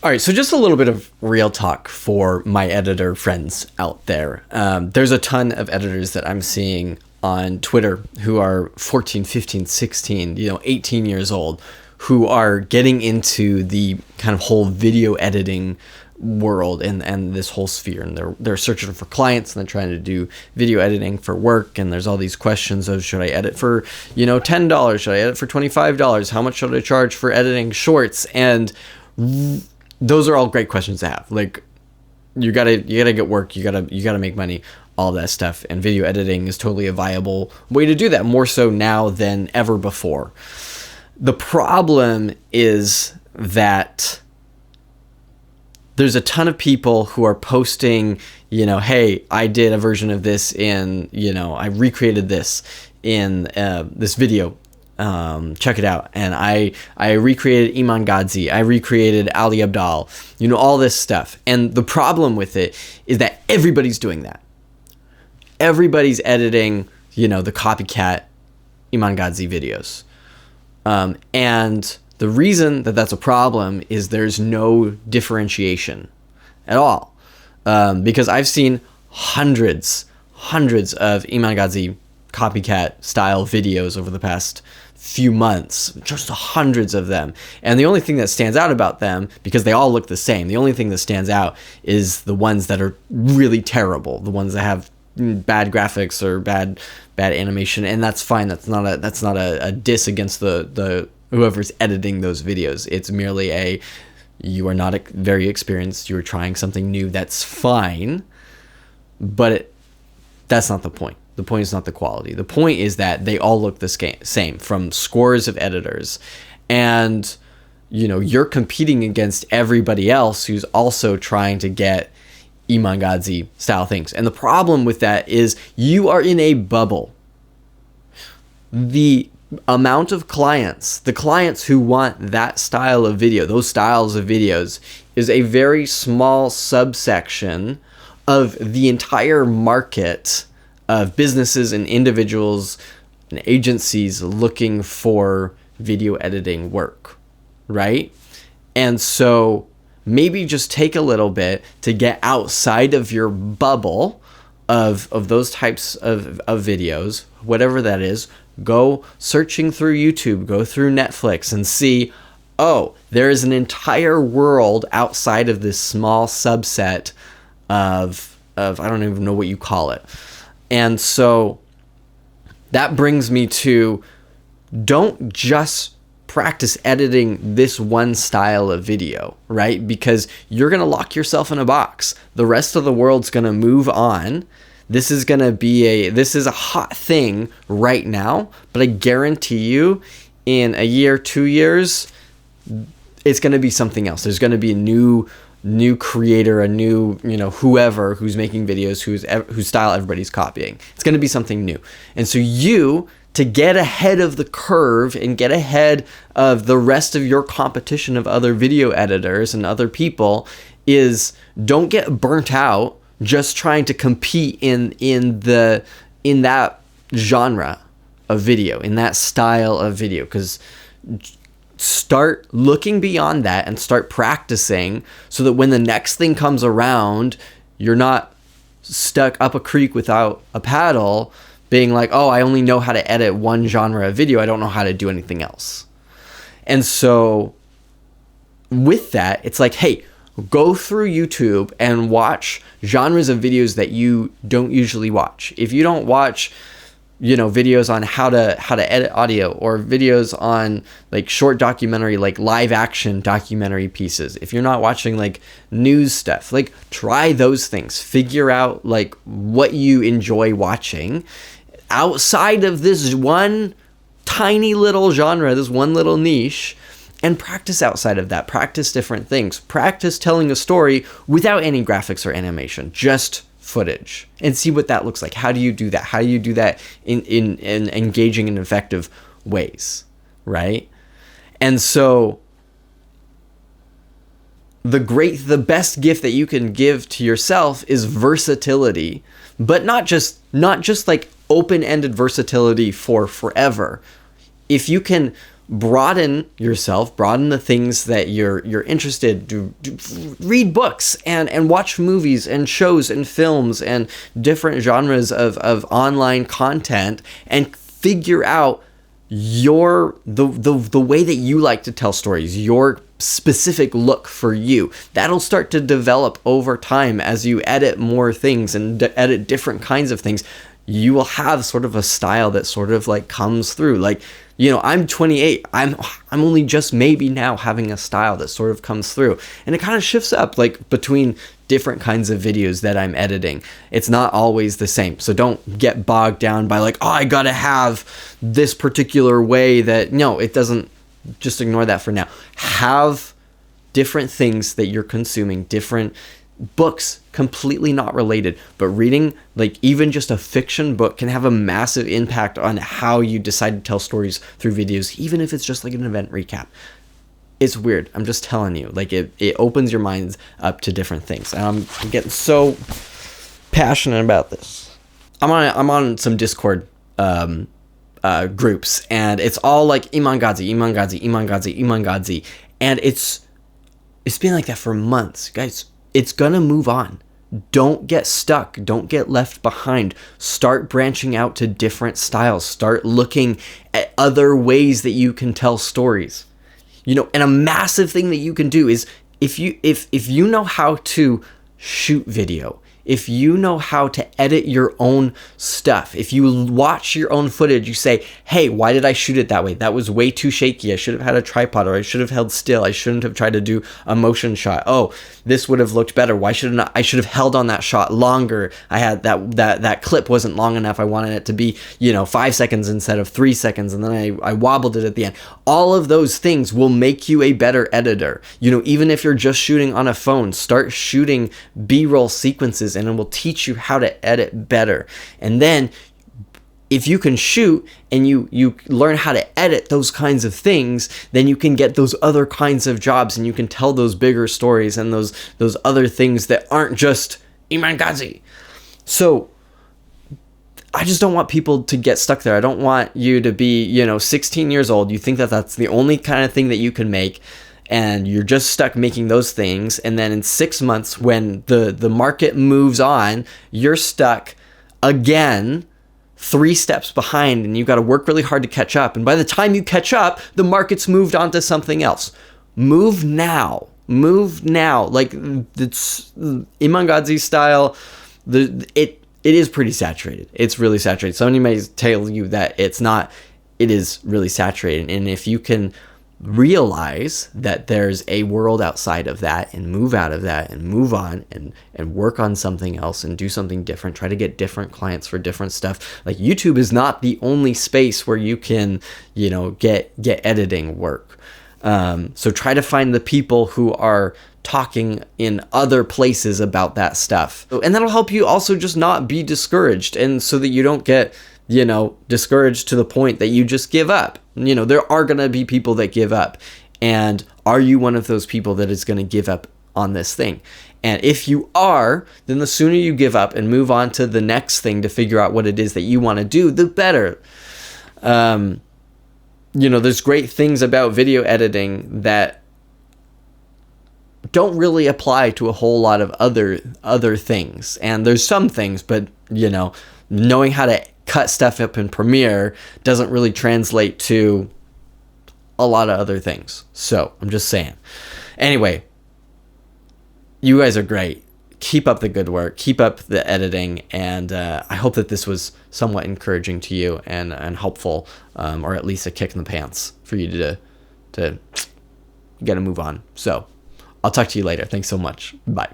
All right, so just a little bit of real talk for my editor friends out there. There's a ton of editors that I'm seeing on Twitter who are 14, 15, 16, 18 years old, who are getting into the kind of whole video editing world and this whole sphere, and they're searching for clients and they're trying to do video editing for work, and there's all these questions of, should I edit for $10? Should I edit for $25? How much should I charge for editing shorts? And those are all great questions to have. Like, you gotta get work, you gotta make money, all that stuff, and video editing is totally a viable way to do that, more so now than ever before. The problem is that there's a ton of people who are posting, hey, I did a version of this in, I recreated this in this video. Check it out. And I recreated Iman Gadzhi. I recreated Ali Abdaal, all this stuff. And the problem with it is that everybody's doing that. Everybody's editing, the copycat Iman Gadzhi videos. And the reason that that's a problem is there's no differentiation at all. Because I've seen hundreds of Iman Gadzhi copycat style videos over the past few months, just hundreds of them. And the only thing that stands out about them, because they all look the same, the only thing that stands out is the ones that are really terrible, the ones that have bad graphics or bad animation. And that's fine. That's not a diss against the whoever's editing those videos. It's merely you are not very experienced, you're trying something new. That's fine, but that's not the point. The point is not the quality. The point is that they all look the same from scores of editors. And, you're competing against everybody else who's also trying to get Iman Gadzhi style things. And the problem with that is you are in a bubble. The amount of clients, the clients who want that style of video, those styles of videos, is a very small subsection of the entire market of businesses and individuals and agencies looking for video editing work, right? And so maybe just take a little bit to get outside of your bubble of those types of videos, whatever that is. Go searching through YouTube, go through Netflix and see, oh, there is an entire world outside of this small subset of I don't even know what you call it. And so that brings me to, don't just practice editing this one style of video, right? Because you're going to lock yourself in a box. The rest of the world's going to move on. This is a hot thing right now, but I guarantee you in a year, 2 years, it's going to be something else. There's going to be a new creator, a new, whoever who's making videos, whose style everybody's copying. It's going to be something new. And so to get ahead of the curve and get ahead of the rest of your competition of other video editors and other people is, don't get burnt out just trying to compete in that genre of video, in that style of video, because start looking beyond that and start practicing so that when the next thing comes around, you're not stuck up a creek without a paddle being like, oh, I only know how to edit one genre of video, I don't know how to do anything else. And so with that, it's like, hey, go through YouTube and watch genres of videos that you don't usually watch. If you don't watch videos on how to edit audio, or videos on like short documentary, like live action documentary pieces, if you're not watching like news stuff, like try those things, figure out like what you enjoy watching outside of this one tiny little genre, this one little niche, and practice outside of that. Practice different things. Practice telling a story without any graphics or animation, just footage, and see what that looks like. How do you do that? How do you do that in engaging and effective ways, right? And so the best gift that you can give to yourself is versatility, but not just like open-ended versatility for forever. If you can broaden yourself, broaden the things that you're interested. Read books and watch movies and shows and films and different genres of online content, and figure out the way that you like to tell stories, your specific look for you. That'll start to develop over time as you edit more things and edit different kinds of things. You will have sort of a style that sort of like comes through. Like, you know, I'm 28. I'm only just maybe now having a style that sort of comes through, and it kind of shifts up like between different kinds of videos that I'm editing. It's not always the same. So don't get bogged down by like, oh, I gotta have this particular way that, no, it doesn't. Just ignore that for now. Have different things that you're consuming, different books, completely not related, but reading like even just a fiction book can have a massive impact on how you decide to tell stories through videos, even if it's just like an event recap. It's weird. I'm just telling you, like it opens your minds up to different things. And I'm getting so passionate about this. I'm on some Discord groups, and it's all like Imangazi, and it's been like that for months, guys. It's gonna move on. Don't get stuck. Don't get left behind. Start branching out to different styles. Start looking at other ways that you can tell stories. You know, and a massive thing that you can do is if you know how to shoot video, if you know how to edit your own stuff, if you watch your own footage, you say, hey, why did I shoot it that way? That was way too shaky. I should have had a tripod, or I should have held still. I shouldn't have tried to do a motion shot. Oh, this would have looked better. Why shouldn't I should have held on that shot longer. I had that clip wasn't long enough. I wanted it to be, 5 seconds instead of 3 seconds. And then I wobbled it at the end. All of those things will make you a better editor. Even if you're just shooting on a phone, start shooting B-roll sequences, and it will teach you how to edit better. And then if you can shoot and you learn how to edit those kinds of things, then you can get those other kinds of jobs, and you can tell those bigger stories and those other things that aren't just Imangazi. So I just don't want people to get stuck there. I don't want you to be, 16 years old. You think that that's the only kind of thing that you can make, and you're just stuck making those things. And then in 6 months, when the market moves on, you're stuck again 3 steps behind, and you've got to work really hard to catch up. And by the time you catch up, the market's moved on to something else. Move now. Like, it's Imangazi style. It is pretty saturated. It's really saturated. Somebody may tell you that it's not. It is really saturated. And if you can realize that there's a world outside of that, and move out of that and move on and work on something else and do something different, try to get different clients for different stuff. Like, YouTube is not the only space where you can, get editing work. So try to find the people who are talking in other places about that stuff. And that'll help you also just not be discouraged, and so that you don't get, discouraged to the point that you just give up. There are going to be people that give up. And are you one of those people that is going to give up on this thing? And if you are, then the sooner you give up and move on to the next thing to figure out what it is that you want to do, the better. There's great things about video editing that don't really apply to a whole lot of other things. And there's some things, but, knowing how to cut stuff up in Premiere doesn't really translate to a lot of other things. So I'm just saying. Anyway, you guys are great. Keep up the good work. Keep up the editing. And I hope that this was somewhat encouraging to you and helpful, or at least a kick in the pants for you to get a move on. So I'll talk to you later. Thanks so much. Bye.